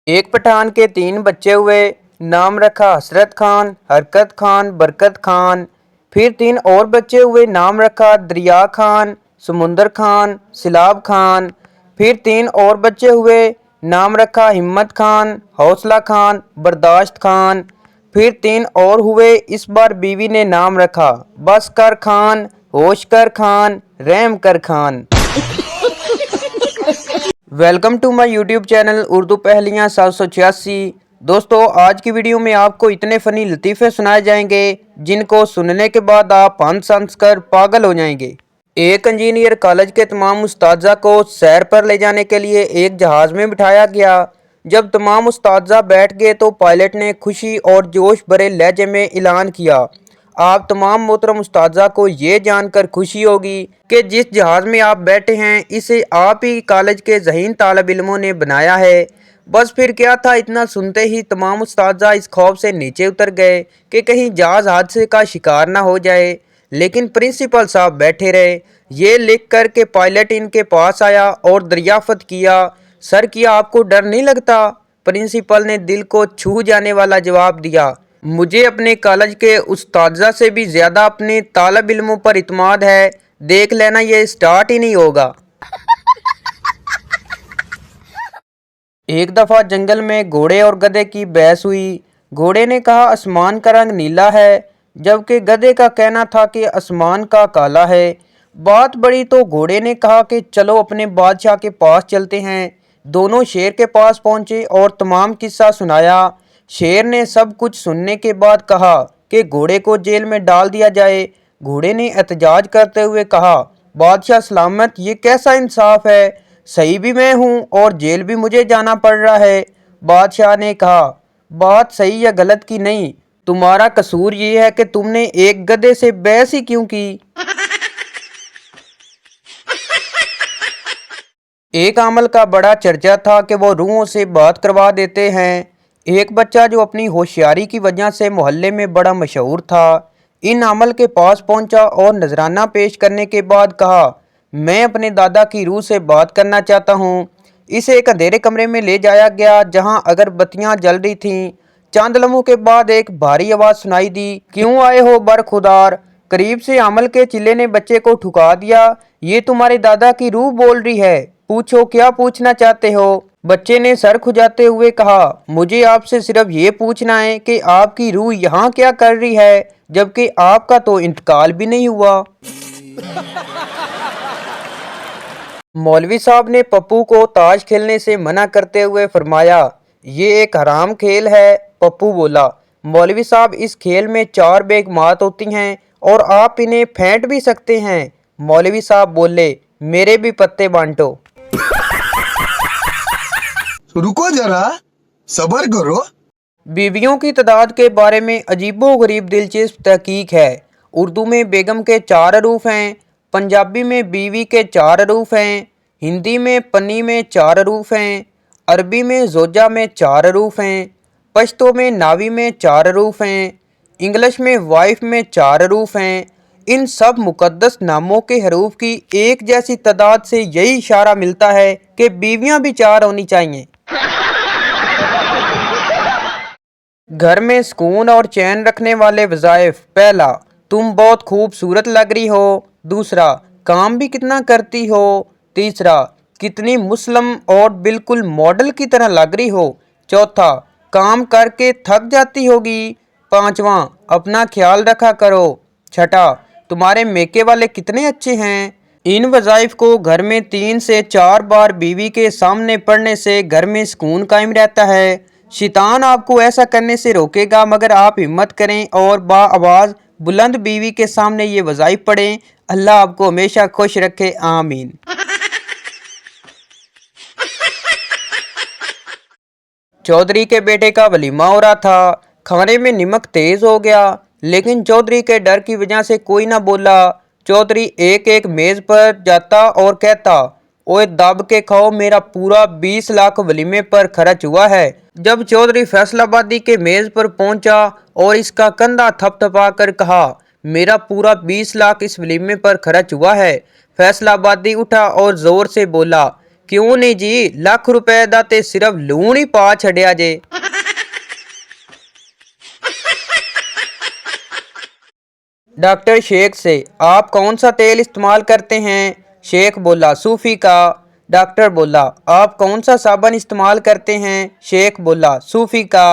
एक पठान के 3 बच्चे हुए। नाम रखा हसरत खान, हरकत खान, बरकत खान। फिर 3 और बच्चे हुए। नाम रखा दरिया खान, समुंदर खान, सिलाब खान। फिर 3 और बच्चे हुए। नाम रखा हिम्मत खान, हौसला खान, बर्दाश्त खान। फिर 3 और हुए। इस बार बीवी ने नाम रखा बस कर खान, होश कर खान, रहम कर Khan. Welcome to my YouTube channel Urdu पहेलियाँ 786। दोस्तों, आज की वीडियो में आपको इतने फ़नी लतीफ़े सुनाए जाएंगे जिनको सुनने के बाद आप हंस हंस कर पागल हो जाएंगे। एक इंजीनियर कॉलेज के तमाम उस्ताजा को सैर पर ले जाने के लिए एक जहाज़ में बिठाया गया। जब तमाम उस्ताजा बैठ गए तो पायलट ने खुशी और जोश भरे लहजे में ऐलान किया, आप तमाम मोहतरम उस्ताजा को ये जानकर खुशी होगी कि जिस जहाज़ में आप बैठे हैं इसे आप ही कॉलेज के ज़हीन तालिब इल्मों ने बनाया है। बस फिर क्या था, इतना सुनते ही तमाम उस्ताजा इस खौफ से नीचे उतर गए कि कहीं जहाज़ हादसे का शिकार ना हो जाए। लेकिन प्रिंसिपल साहब बैठे रहे। ये लिख कर के पायलट इनके पास आया और दरियाफ़त किया, सर क्या आपको डर नहीं लगता? प्रिंसिपल ने दिल को छू जाने वाला जवाब दिया, मुझे अपने कॉलेज के उस्ताजा से भी ज़्यादा अपने तालिब इल्मों पर इत्मीनान है। देख लेना ये स्टार्ट ही नहीं होगा। एक दफ़ा जंगल में घोड़े और गधे की बहस हुई। घोड़े ने कहा आसमान का रंग नीला है, जबकि गधे का कहना था कि आसमान का काला है। बात बड़ी तो घोड़े ने कहा कि चलो अपने बादशाह के पास चलते हैं। दोनों शेर के पास पहुंचे और तमाम किस्सा सुनाया। शेर ने सब कुछ सुनने के बाद कहा कि घोड़े को जेल में डाल दिया जाए। घोड़े ने एहतजाज करते हुए कहा, बादशाह सलामत, ये कैसा इंसाफ है? सही भी मैं हूँ और जेल भी मुझे जाना पड़ रहा है। बादशाह ने कहा, बात सही या गलत की नहीं, तुम्हारा कसूर ये है कि तुमने एक गधे से बहस ही क्यों की। एक अमल का बड़ा चर्चा था कि वो रूहों से बात करवा देते हैं। एक बच्चा जो अपनी होशियारी की वजह से मोहल्ले में बड़ा मशहूर था, इन अमल के पास पहुंचा और नजराना पेश करने के बाद कहा, मैं अपने दादा की रूह से बात करना चाहता हूं। इसे एक अंधेरे कमरे में ले जाया गया जहां अगरबत्तियां जल रही थीं। चंद लम्हों के बाद एक भारी आवाज़ सुनाई दी, क्यों आए हो बरखुदार? करीब से अमल के चिल्ले ने बच्चे को ठुका दिया, ये तुम्हारे दादा की रूह बोल रही है, पूछो क्या पूछना चाहते हो? बच्चे ने सर खुजाते हुए कहा, मुझे आपसे सिर्फ ये पूछना है कि आपकी रूह यहाँ क्या कर रही है, जबकि आपका तो इंतकाल भी नहीं हुआ। मौलवी साहब ने पप्पू को ताश खेलने से मना करते हुए फरमाया, ये एक हराम खेल है। पप्पू बोला, मौलवी साहब इस खेल में 4 बेगमात होती हैं और आप इन्हें फेंट भी सकते हैं। मौलवी साहब बोले, मेरे भी पत्ते बांटो। रुको जरा, सब्र करो। बीवियों की तादाद के बारे में अजीबोगरीब दिलचस्प तहकीक है। उर्दू में बेगम के 4 हरूफ हैं, पंजाबी में बीवी के 4 हरूफ हैं, हिंदी में पन्नी में 4 हरूफ हैं, अरबी में जोजा में 4 हरूफ हैं, पश्तो में नावी में 4 हरूफ हैं, इंग्लिश में वाइफ में 4 हरूफ हैं। इन सब मुकद्दस नामों के हरूफ की एक जैसी तादाद से यही इशारा मिलता है कि बीवियां भी 4 होनी चाहिए। घर में सुकून और चैन रखने वाले वज़ाइफ, पहला, तुम बहुत खूबसूरत लग रही हो। दूसरा, काम भी कितना करती हो। तीसरा, कितनी मुस्लिम और बिल्कुल मॉडल की तरह लग रही हो। चौथा, काम करके थक जाती होगी। पांचवा, अपना ख्याल रखा करो। छठा, तुम्हारे मेके वाले कितने अच्छे हैं। इन वज़ाइफ को घर में 3 से 4 बार बीवी के सामने पढ़ने से घर में सुकून कायम रहता है। शैतान आपको ऐसा करने से रोकेगा, मगर आप हिम्मत करें और बाआवाज़ बुलंद बीवी के सामने ये वज़ाइफ पढ़ें। अल्लाह आपको हमेशा खुश रखे, आमीन। चौधरी के बेटे का वलीमा हो रहा था। खाने में नमक तेज हो गया, लेकिन चौधरी के डर की वजह से कोई ना बोला। चौधरी एक एक मेज़ पर जाता और कहता, ओए दब के खाओ, मेरा पूरा 20 लाख वलीमे पर खर्च हुआ है। जब चौधरी फैसलाबादी के मेज़ पर पहुंचा और इसका कंधा थपथपा कर कहा, मेरा पूरा 20 लाख इस वलीमे पर खर्च हुआ है, फैसलाबादी उठा और ज़ोर से बोला, ਕਿਉਂ ਨਹੀਂ ਜੀ, ਲੱਖ ਰੁਪਏ ਦਾ ਤੇ ਸਿਰਫ ਲੂਣ ਹੀ ਪਾ ਛੱਡਿਆ ਜੇ। डॉक्टर शेख से, आप कौन सा तेल इस्तेमाल करते हैं? शेख बोला, सूफी का। डॉक्टर बोला, आप कौन सा साबुन इस्तेमाल करते हैं? शेख बोला, सूफी का।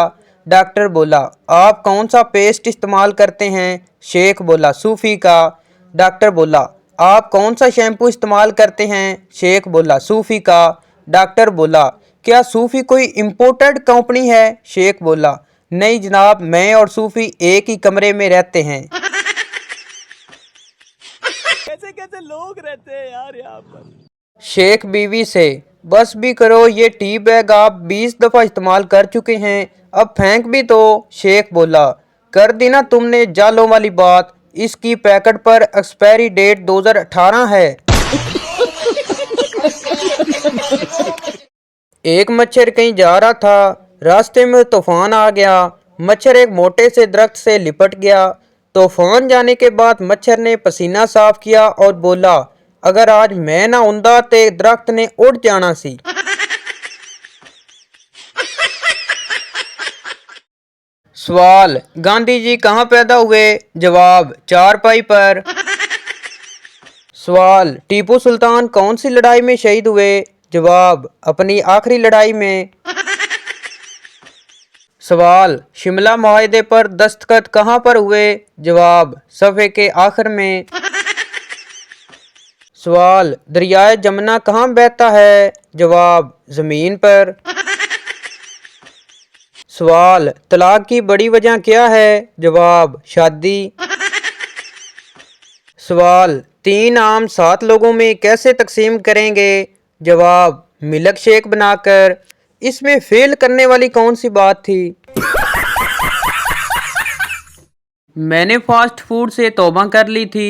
डॉक्टर बोला, आप कौन सा पेस्ट इस्तेमाल करते हैं? शेख बोला, सूफी का। डॉक्टर बोला, आप कौन सा शैम्पू इस्तेमाल करते हैं? शेख बोला, सूफी का। डॉक्टर बोला, क्या सूफी कोई इम्पोर्टेड कंपनी है? शेख बोला, नहीं जनाब, मैं और सूफी एक ही कमरे में रहते हैं। कैसे कैसे लोग रहते हैं यार यहाँ पर। शेख बीवी से, बस भी करो, ये टी बैग आप 20 दफ़ा इस्तेमाल कर चुके हैं, अब फेंक भी दो। शेख बोला, कर दी ना तुमने जालों वाली बात, इसकी पैकेट पर एक्सपायरी डेट 2018 है। एक मच्छर कहीं जा रहा था, रास्ते में तूफान आ गया, मच्छर एक मोटे से दरख्त से लिपट गया। तूफान जाने के बाद मच्छर ने पसीना साफ किया और बोला, अगर आज मैं ना हुंदा ते दरख्त ने उड़ जाना सी। सवाल, गांधी जी कहाँ पैदा हुए? जवाब, चारपाई पर। सवाल, टीपू सुल्तान कौन सी लड़ाई में शहीद हुए? जवाब, अपनी आखिरी लड़ाई में। सवाल, शिमला मुआहदे पर दस्तखत कहाँ पर हुए? जवाब, सफ़े के आखिर में। सवाल, दरियाए जमुना कहाँ बहता है? जवाब, ज़मीन पर। सवाल, तलाक की बड़ी वजह क्या है? जवाब, शादी। सवाल, 3 आम 7 लोगों में कैसे तकसीम करेंगे? जवाब, मिल्क शेक बनाकर। इसमें फेल करने वाली कौन सी बात थी? मैंने फास्ट फूड से तौबा कर ली थी,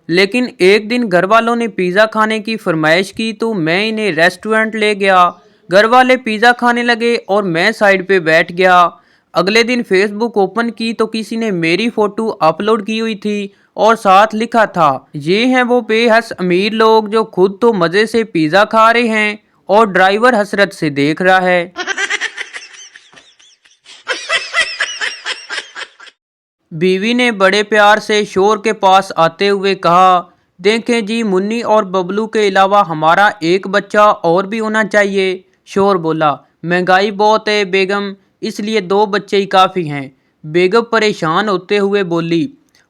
लेकिन एक दिन घर वालों ने पिज़्ज़ा खाने की फरमाइश की तो मैं इन्हें रेस्टोरेंट ले गया। घर वाले पिज़्ज़ा खाने लगे और मैं साइड पे बैठ गया। अगले दिन फेसबुक ओपन की तो किसी ने मेरी फ़ोटो अपलोड की हुई थी और साथ लिखा था, ये हैं वो बेहस अमीर लोग जो खुद तो मज़े से पिज़्ज़ा खा रहे हैं और ड्राइवर हसरत से देख रहा है। बीवी ने बड़े प्यार से शोर के पास आते हुए कहा, देखें जी, मुन्नी और बबलू के अलावा हमारा एक बच्चा और भी होना चाहिए। शोर बोला, महंगाई बहुत है बेगम, इसलिए 2 बच्चे ही काफ़ी हैं। बेगम परेशान होते हुए बोली,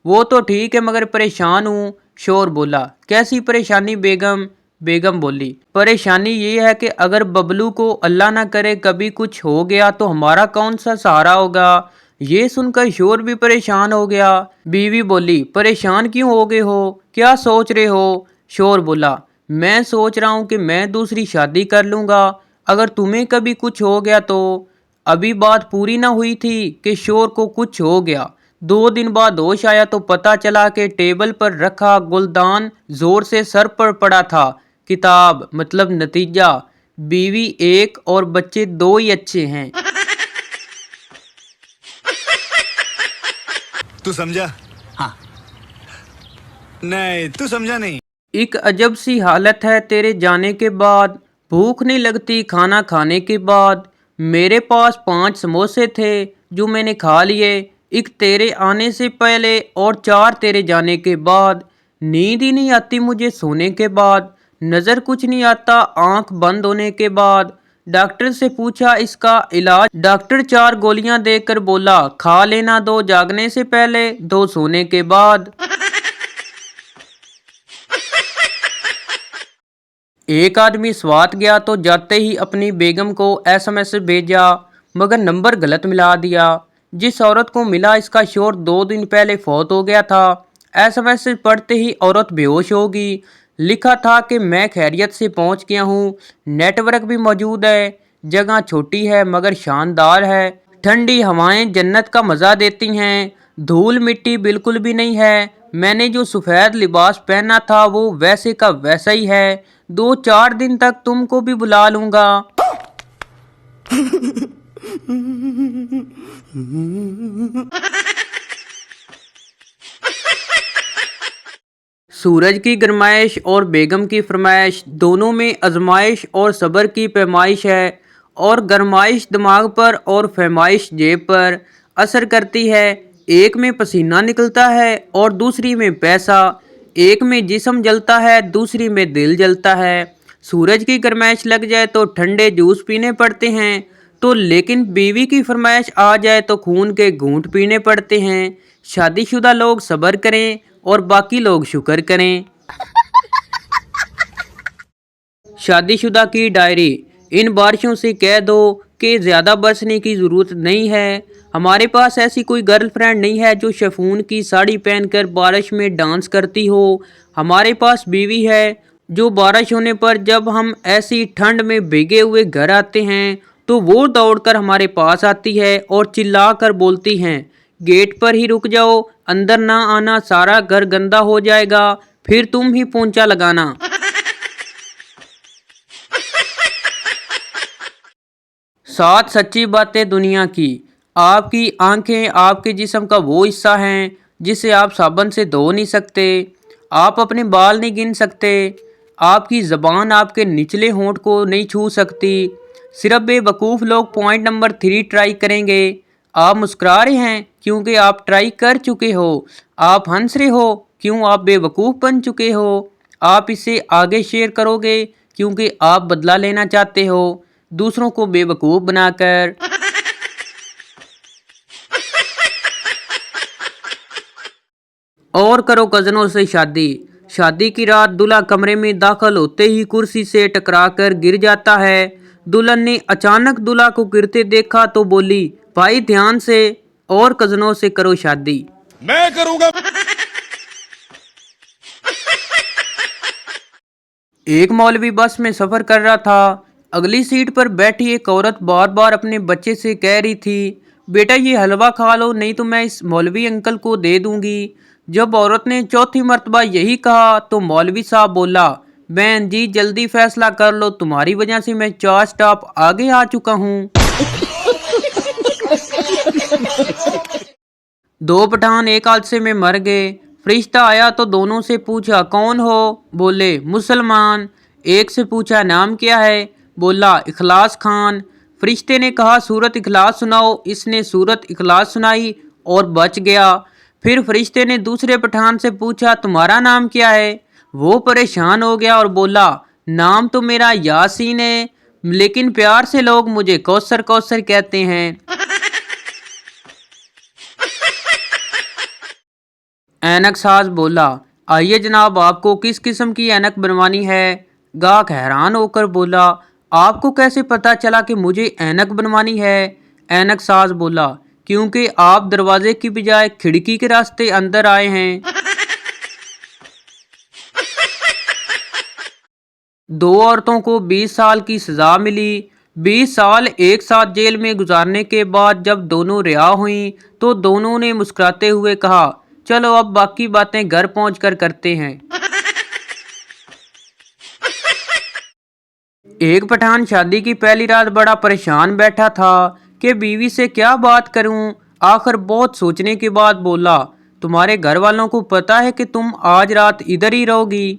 वो तो ठीक है मगर परेशान हूँ। शोर बोला, कैसी परेशानी बेगम? बेगम बोली, परेशानी ये है कि अगर बबलू को अल्लाह ना करे कभी कुछ हो गया तो हमारा कौन सा सहारा होगा। ये सुनकर शोर भी परेशान हो गया। बीवी बोली, परेशान क्यों हो गए हो, क्या सोच रहे हो? शोर बोला, मैं सोच रहा हूँ कि मैं दूसरी शादी कर लूँगा अगर तुम्हें कभी कुछ हो गया तो। अभी बात पूरी ना हुई थी कि शोर को कुछ हो गया। 2 दिन बाद होश आया तो पता चला कि टेबल पर रखा गुलदान जोर से सर पर पड़ा था। किताब मतलब नतीजा, बीवी 1 और बच्चे 2 ही अच्छे हैं। तू समझा? हाँ। नहीं, तू समझा नहीं। एक अजब सी हालत है तेरे जाने के बाद, भूख नहीं लगती खाना खाने के बाद। मेरे पास 5 समोसे थे जो मैंने खा लिए, एक तेरे आने से पहले और 4 तेरे जाने के बाद। नींद ही नहीं आती मुझे सोने के बाद, नज़र कुछ नहीं आता आंख बंद होने के बाद। डॉक्टर से पूछा इसका इलाज, डॉक्टर 4 गोलियां देकर बोला, खा लेना 2 जागने से पहले, 2 सोने के बाद। एक आदमी स्वात गया तो जाते ही अपनी बेगम को SMS भेजा मगर नंबर गलत मिला दिया। जिस औरत को मिला इसका शोहर 2 दिन पहले फौत हो गया था। SMS पढ़ते ही औरत बेहोश होगी। लिखा था कि मैं खैरियत से पहुंच गया हूं, नेटवर्क भी मौजूद है, जगह छोटी है मगर शानदार है, ठंडी हवाएं जन्नत का मज़ा देती हैं, धूल मिट्टी बिल्कुल भी नहीं है, मैंने जो सफ़ेद लिबास पहना था वो वैसे का वैसा ही है, 2-4 दिन तक तुमको भी बुला लूँगा। सूरज की गरमाइश और बेगम की फरमाइश दोनों में आजमाइश और सब्र की पैमाइश है, और गरमाइश दिमाग पर और फरमाइश जेब पर असर करती है। एक में पसीना निकलता है और दूसरी में पैसा, एक में जिस्म जलता है दूसरी में दिल जलता है। सूरज की गरमाइश लग जाए तो ठंडे जूस पीने पड़ते हैं, तो लेकिन बीवी की फरमाइश आ जाए तो खून के घूंट पीने पड़ते हैं। शादीशुदा लोग सब्र करें और बाकी लोग शुक्र करें। शादीशुदा की डायरी। इन बारिशों से कह दो कि ज़्यादा बरसने की ज़रूरत नहीं है। हमारे पास ऐसी कोई गर्लफ्रेंड नहीं है जो शिफॉन की साड़ी पहनकर बारिश में डांस करती हो। हमारे पास बीवी है जो बारिश होने पर जब हम ऐसी ठंड में भीगे हुए घर आते हैं तो वो दौड़कर हमारे पास आती है और चिल्ला कर बोलती हैं, गेट पर ही रुक जाओ, अंदर ना आना, सारा घर गंदा हो जाएगा, फिर तुम ही पोंछा लगाना। सात सच्ची बातें दुनिया की। आपकी आंखें आपके जिस्म का वो हिस्सा हैं जिसे आप साबुन से धो नहीं सकते। आप अपने बाल नहीं गिन सकते। आपकी ज़बान आपके निचले होंठ को नहीं छू सकती। सिर्फ बेवकूफ़ लोग पॉइंट नंबर 3 ट्राई करेंगे। आप मुस्कुरा रहे हैं क्योंकि आप ट्राई कर चुके हो। आप हंस रहे हो क्यों, आप बेवकूफ़ बन चुके हो। आप इसे आगे शेयर करोगे क्योंकि आप बदला लेना चाहते हो दूसरों को बेवकूफ़ बनाकर। और करो कज़नों से शादी। शादी की रात दूल्हा कमरे में दाखिल होते ही कुर्सी से टकराकर गिर जाता है। दुल्हन ने अचानक दूल्हा को गिरते देखा तो बोली, भाई ध्यान से, और कज़नों से करो शादी। मैं करूंगा। एक मौलवी बस में सफ़र कर रहा था। अगली सीट पर बैठी एक औरत बार बार अपने बच्चे से कह रही थी, बेटा ये हलवा खा लो नहीं तो मैं इस मौलवी अंकल को दे दूंगी। जब औरत ने चौथी मर्तबा यही कहा तो मौलवी साहब बोला, बहन जी जल्दी फैसला कर लो, तुम्हारी वजह से मैं 4 स्टॉप आगे आ चुका हूँ। दो पठान एक हादसे में मर गए। फरिश्ता आया तो दोनों से पूछा, कौन हो? बोले, मुसलमान। एक से पूछा, नाम क्या है? बोला, इखलास खान। फरिश्ते ने कहा, सूरत इखलास सुनाओ। इसने सूरत इखलास सुनाई और बच गया। फिर फरिश्ते ने दूसरे पठान से पूछा, तुम्हारा नाम क्या है? वो परेशान हो गया और बोला, नाम तो मेरा यासीन है, लेकिन प्यार से लोग मुझे कौसर कौसर कहते हैं। ऐनक साज बोला, आइए जनाब, आपको किस किस्म की ऐनक बनवानी है? गाहक हैरान होकर बोला, आपको कैसे पता चला कि मुझे ऐनक बनवानी है? ऐनक साज बोला, क्योंकि आप दरवाजे की बजाय खिड़की के रास्ते अंदर आए हैं। दो औरतों को 20 साल की सजा मिली। 20 साल एक साथ जेल में गुजारने के बाद जब दोनों रिहा हुई तो दोनों ने मुस्कुराते हुए कहा, चलो अब बाकी बातें घर पहुंचकर करते हैं। एक पठान शादी की पहली रात बड़ा परेशान बैठा था कि बीवी से क्या बात करूं। आखिर बहुत सोचने के बाद बोला, तुम्हारे घर वालों को पता है कि तुम आज रात इधर ही रहोगी?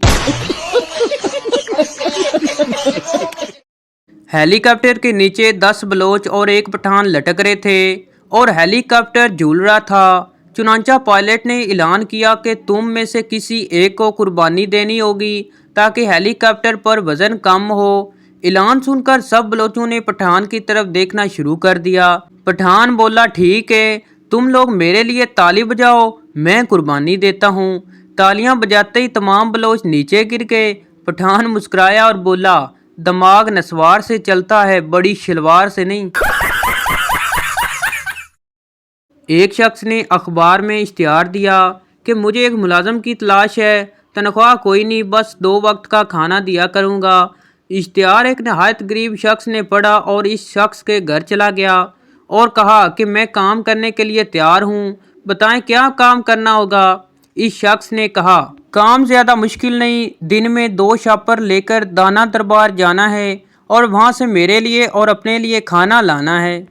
हेलीकॉप्टर के नीचे 10 बलोच और एक पठान लटक रहे थे और हेलीकॉप्टर झूल रहा था। चुनांचा पायलट ने ऐलान किया कि तुम में से किसी एक को कुर्बानी देनी होगी ताकि हेलीकॉप्टर पर वजन कम हो। ऐलान सुनकर सब बलोचों ने पठान की तरफ देखना शुरू कर दिया। पठान बोला, ठीक है, तुम लोग मेरे लिए ताली बजाओ, मैं कुर्बानी देता हूँ। तालियां बजाते ही तमाम बलोच नीचे गिर गए। पठान मुस्कुराया और बोला, दिमाग नस्वार से चलता है, बड़ी शलवार से नहीं। एक शख्स ने अखबार में इश्तिहार दिया कि मुझे एक मुलाजम की तलाश है, तनख्वाह कोई नहीं, बस 2 वक्त का खाना दिया करूँगा। इश्तिहार एक नहायत गरीब शख्स ने पढ़ा और इस शख्स के घर चला गया और कहा कि मैं काम करने के लिए तैयार हूँ, बताएं क्या काम करना होगा। इस शख्स ने कहा, काम ज़्यादा मुश्किल नहीं, दिन में 2 शापर लेकर दाना दरबार जाना है और वहाँ से मेरे लिए और अपने लिए खाना लाना है।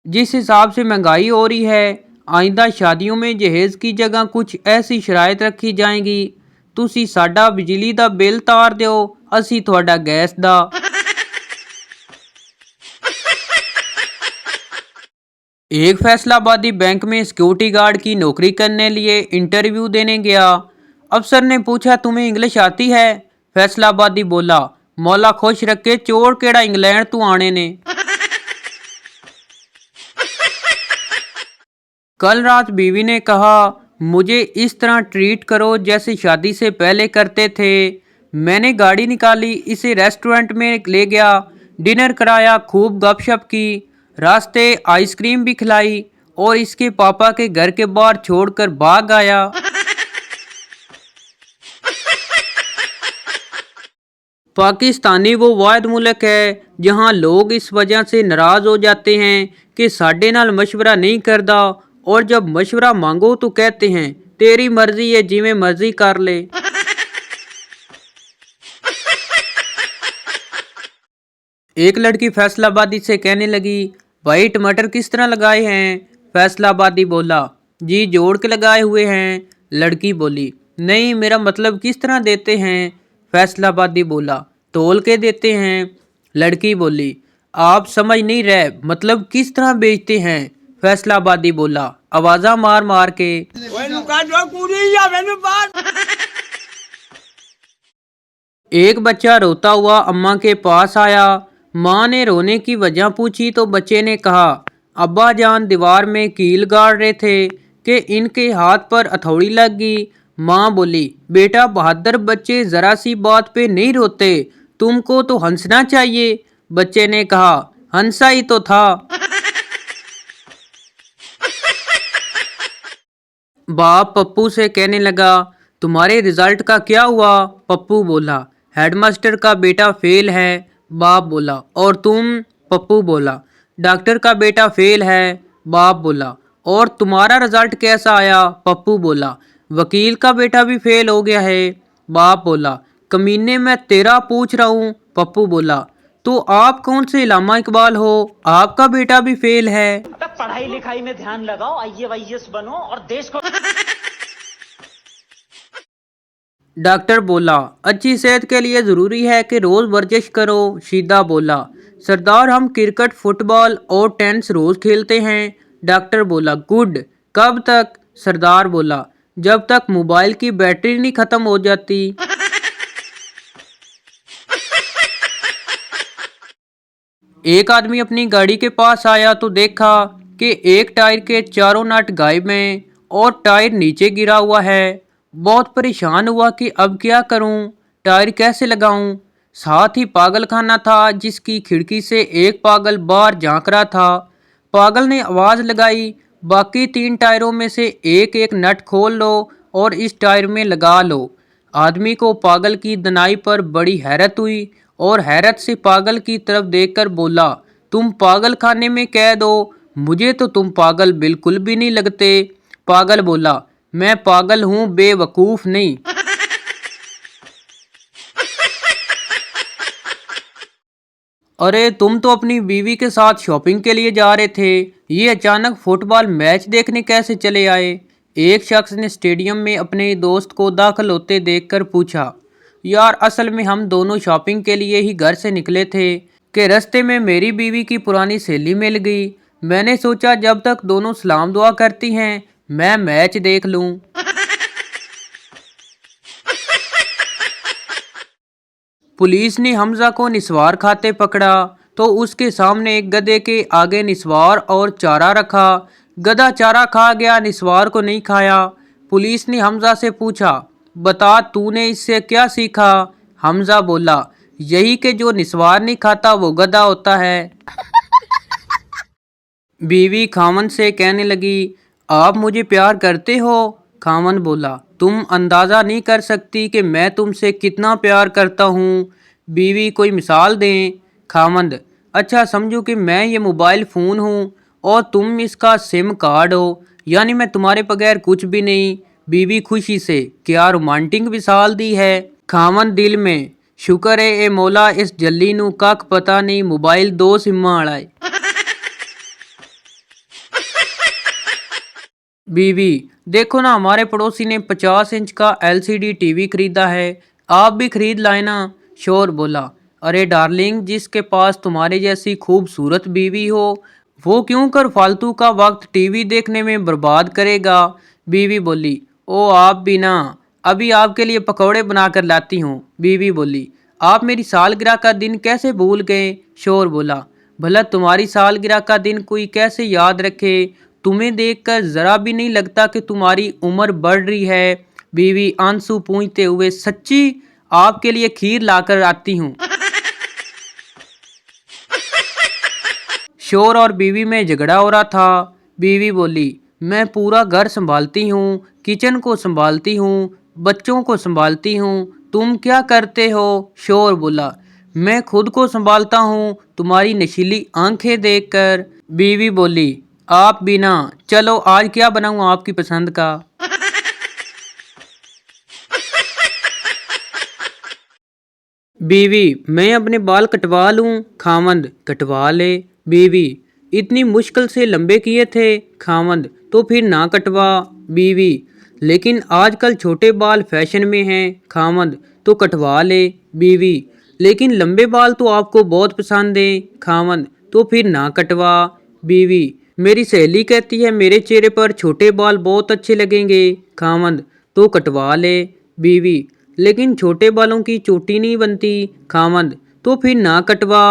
जिस हिसाब से महंगाई हो रही है, آئندہ شادیوں میں جہیز کی جگہ کچھ ایسی شرائط رکھی جائیں گی, ਤੁਸੀਂ ਸਾਡਾ ਬਿਜਲੀ ਦਾ ਬਿੱਲ ਤਾਰ ਦਿਓ, ਅਸੀਂ ਤੁਹਾਡਾ ਗੈਸ ਦਾ. ایک فیصلہ آبادی بینک میں سیکیورٹی گارڈ کی نوکری کرنے لیے انٹرویو دینے گیا. افسر نے پوچھا تمہیں انگلش آتی ہے؟ فیصلہ آبادی بولا مولا خوش رکھے چور کیڑا انگلینڈ تو آنے نے. کل رات بیوی نے کہا مجھے اس طرح ٹریٹ کرو جیسے شادی سے پہلے کرتے تھے. میں نے گاڑی نکالی, اسے ریسٹورنٹ میں لے گیا, ڈنر کرایا, خوب گپ شپ کی, راستے آئس کریم بھی کھلائی اور اس کے پاپا کے گھر کے باہر چھوڑ کر بھاگ آیا. پاکستانی وہ واحد ملک ہے جہاں لوگ اس وجہ سے ناراض ہو جاتے ہیں کہ ساڈے نال مشورہ نہیں کردا, اور جب مشورہ مانگو تو کہتے ہیں تیری مرضی ہے جویں مرضی کر لے. ایک لڑکی فیصلہ آبادی سے کہنے لگی بھائی ٹماٹر کس طرح لگائے ہیں؟ فیصلہ آبادی بولا جی جوڑ کے لگائے ہوئے ہیں. لڑکی بولی نہیں میرا مطلب کس طرح دیتے ہیں؟ فیصلہ آبادی بولا تول کے دیتے ہیں. لڑکی بولی آپ سمجھ نہیں رہے, مطلب کس طرح بیچتے ہیں؟ فیصلہ آبادی بولا آوازاں مار مار کے. ایک بچہ روتا ہوا اماں کے پاس آیا. ماں نے رونے کی وجہ پوچھی تو بچے نے کہا ابا جان دیوار میں کیل گاڑ رہے تھے کہ ان کے ہاتھ پر ہتھوڑی لگ گئی. ماں بولی بیٹا بہادر بچے ذرا سی بات پہ نہیں روتے, تم کو تو ہنسنا چاہیے. بچے نے کہا ہنسا ہی تو تھا. باپ پپو سے کہنے لگا تمہارے رزلٹ کا کیا ہوا؟ پپو بولا ہیڈ ماسٹر کا بیٹا فیل ہے. باپ بولا اور تم؟ پپو بولا ڈاکٹر کا بیٹا فیل ہے. باپ بولا اور تمہارا رزلٹ کیسا آیا؟ پپو بولا وکیل کا بیٹا بھی فیل ہو گیا ہے. باپ بولا کمینے میں تیرا پوچھ رہا ہوں. پپو بولا تو آپ کون سے علامہ اقبال ہو, آپ کا بیٹا بھی فیل ہے. پڑھائی لکھائی میں دھیان لگاؤ, IAS بنو اور دیش کو. ڈاکٹر بولا اچھی صحت کے لیے ضروری ہے کہ روز ورزش کرو. شیدہ بولا سردار ہم کرکٹ فٹ بال اور ٹینس روز کھیلتے ہیں. ڈاکٹر بولا گڈ, کب تک؟ سردار بولا جب تک موبائل کی بیٹری نہیں ختم ہو جاتی. ایک آدمی اپنی گاڑی کے پاس آیا تو دیکھا کہ ایک ٹائر کے چاروں نٹ غائب ہیں اور ٹائر نیچے گرا ہوا ہے. بہت پریشان ہوا کہ اب کیا کروں, ٹائر کیسے لگاؤں؟ ساتھ ہی پاگل خانہ تھا جس کی کھڑکی سے ایک پاگل باہر جھانک رہا تھا. پاگل نے آواز لگائی باقی 3 ٹائروں میں سے ایک ایک نٹ کھول لو اور اس ٹائر میں لگا لو. آدمی کو پاگل کی دنائی پر بڑی حیرت ہوئی اور حیرت سے پاگل کی طرف دیکھ کر بولا تم پاگل خانے میں قید ہو, مجھے تو تم پاگل بالکل بھی نہیں لگتے. پاگل بولا میں پاگل ہوں بے وقوف نہیں. ارے تم تو اپنی بیوی کے ساتھ شاپنگ کے لیے جا رہے تھے, یہ اچانک فٹ بال میچ دیکھنے کیسے چلے آئے؟ ایک شخص نے اسٹیڈیم میں اپنے دوست کو داخل ہوتے دیکھ کر پوچھا یار اصل میں ہم دونوں شاپنگ کے لیے ہی گھر سے نکلے تھے کہ رستے میں میری بیوی کی پرانی سہیلی مل گئی. میں نے سوچا جب تک دونوں سلام دعا کرتی ہیں میں میچ دیکھ لوں. پولیس نے حمزہ کو نسوار کھاتے پکڑا تو اس کے سامنے ایک گدھے کے آگے نسوار اور چارہ رکھا. گدھا چارہ کھا گیا, نسوار کو نہیں کھایا. پولیس نے حمزہ سے پوچھا بتا تو نے اس سے کیا سیکھا؟ حمزہ بولا یہی کہ جو نسوار نہیں کھاتا وہ گدھا ہوتا ہے. بیوی خاوند سے کہنے لگی آپ مجھے پیار کرتے ہو؟ خاوند بولا تم اندازہ نہیں کر سکتی کہ میں تم سے کتنا پیار کرتا ہوں. بیوی کوئی مثال دیں. خاوند اچھا سمجھو کہ میں یہ موبائل فون ہوں اور تم اس کا سم کارڈ ہو, یعنی میں تمہارے بغیر کچھ بھی نہیں. بیوی خوشی سے کیا رومانٹک مثال دی ہے. خاوند دل میں شکر ہے اے مولا اس جلی نو کک پتا نہیں موبائل 2 سماں والا ہے. बीवी, देखो ना हमारे पड़ोसी ने 50 इंच का LCD टीवी खरीदा है, आप भी खरीद लाए ना। शोर बोला, अरे डार्लिंग, जिसके पास तुम्हारे जैसी खूबसूरत बीवी हो वो क्यों कर फालतू का वक्त टीवी देखने में बर्बाद करेगा। बीवी बोली, ओ आप भी ना, अभी आपके लिए पकौड़े बनाकर लाती हूँ। बीवी बोली, आप मेरी सालगिरह का दिन कैसे भूल गए। शोर बोला, भला तुम्हारी सालगिरह का दिन कोई कैसे याद रखे, तुम्हें देखकर जरा भी नहीं लगता कि तुम्हारी उम्र बढ़ रही है। बीवी आंसू पूंछते हुए, सच्ची, आपके लिए खीर लाकर आती हूँ। शोर और बीवी में झगड़ा हो रहा था। बीवी बोली, मैं पूरा घर संभालती हूँ, किचन को संभालती हूँ, बच्चों को संभालती हूँ, तुम क्या करते हो। शोर बोला, मैं खुद को संभालता हूँ तुम्हारी नशीली आंखें देखकर। बीवी बोली, आप भी ना, चलो आज क्या बनाऊँ आपकी पसंद का। बीवी, मैं अपने बाल कटवा लूं। खामंद, कटवा ले। बीवी, इतनी मुश्किल से लंबे किए थे। खामंद, तो फिर ना कटवा। बीवी, लेकिन आजकल छोटे बाल फैशन में हैं। खामंद, तो कटवा ले। बीवी, लेकिन लंबे बाल तो आपको बहुत पसंद हैं। खामंद, तो फिर ना कटवा। बीवी, मेरी सहेली कहती है मेरे चेहरे पर छोटे बाल बहुत अच्छे लगेंगे। खामंद, तो कटवा ले। बीवी, लेकिन छोटे बालों की चोटी नहीं बनती। खामंद, तो फिर ना कटवा।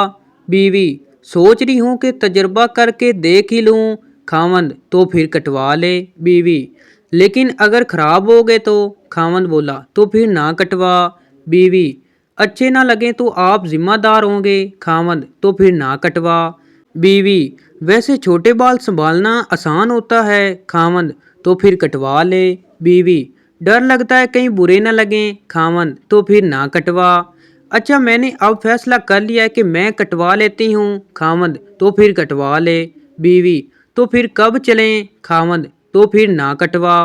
बीवी, सोच रही हूँ कि तजर्बा करके देख ही लूँ। खामंद, तो फिर कटवा ले। बीवी, लेकिन अगर खराब हो गए तो। खामंद बोला, तो फिर ना कटवा। बीवी, अच्छे ना लगे तो आप जिम्मेदार होंगे। खामंद, तो फिर ना कटवा। बीवी, वैसे छोटे बाल संभालना आसान होता है। खामंद, तो फिर कटवा ले। बीवी, डर लगता है कहीं बुरे न लगें। खामंद, तो फिर ना कटवा। अच्छा, मैंने अब फैसला कर लिया है कि मैं कटवा लेती हूँ। खामंद, तो फिर कटवा ले। बीवी, तो फिर कब चलें। खामंद, तो फिर ना कटवा।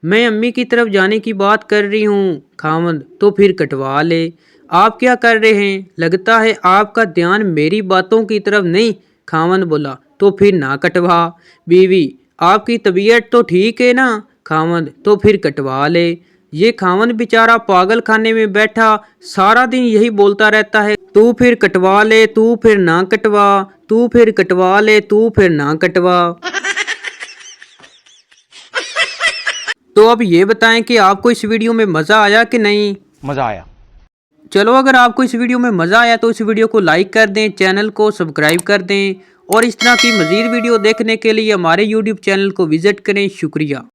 मैं अम्मी की तरफ जाने की बात कर रही हूँ। खामंद, तो फिर कटवा ले। आप क्या कर रहे हैं, लगता है आपका ध्यान मेरी बातों की तरफ नहीं। खामंद बोला, तो फिर ना कटवा। बीवी, आपकी तबीयत तो ठीक है ना। खामंद, तो फिर कटवा ले। ये खामंद बेचारा पागल खाने में बैठा सारा दिन यही बोलता रहता है, तू फिर कटवा ले, तू फिर ना कटवा, तू फिर कटवा ले, तू फिर ना कटवा। तो अब ये बताएं कि आपको इस वीडियो में मज़ा आया कि नहीं। मज़ा आया। चलो, अगर आपको इस वीडियो में मज़ा आया तो इस वीडियो को लाइक कर दें, चैनल को सब्सक्राइब कर दें और इस तरह की मज़ीद वीडियो देखने के लिए हमारे YouTube चैनल को विज़िट करें। शुक्रिया।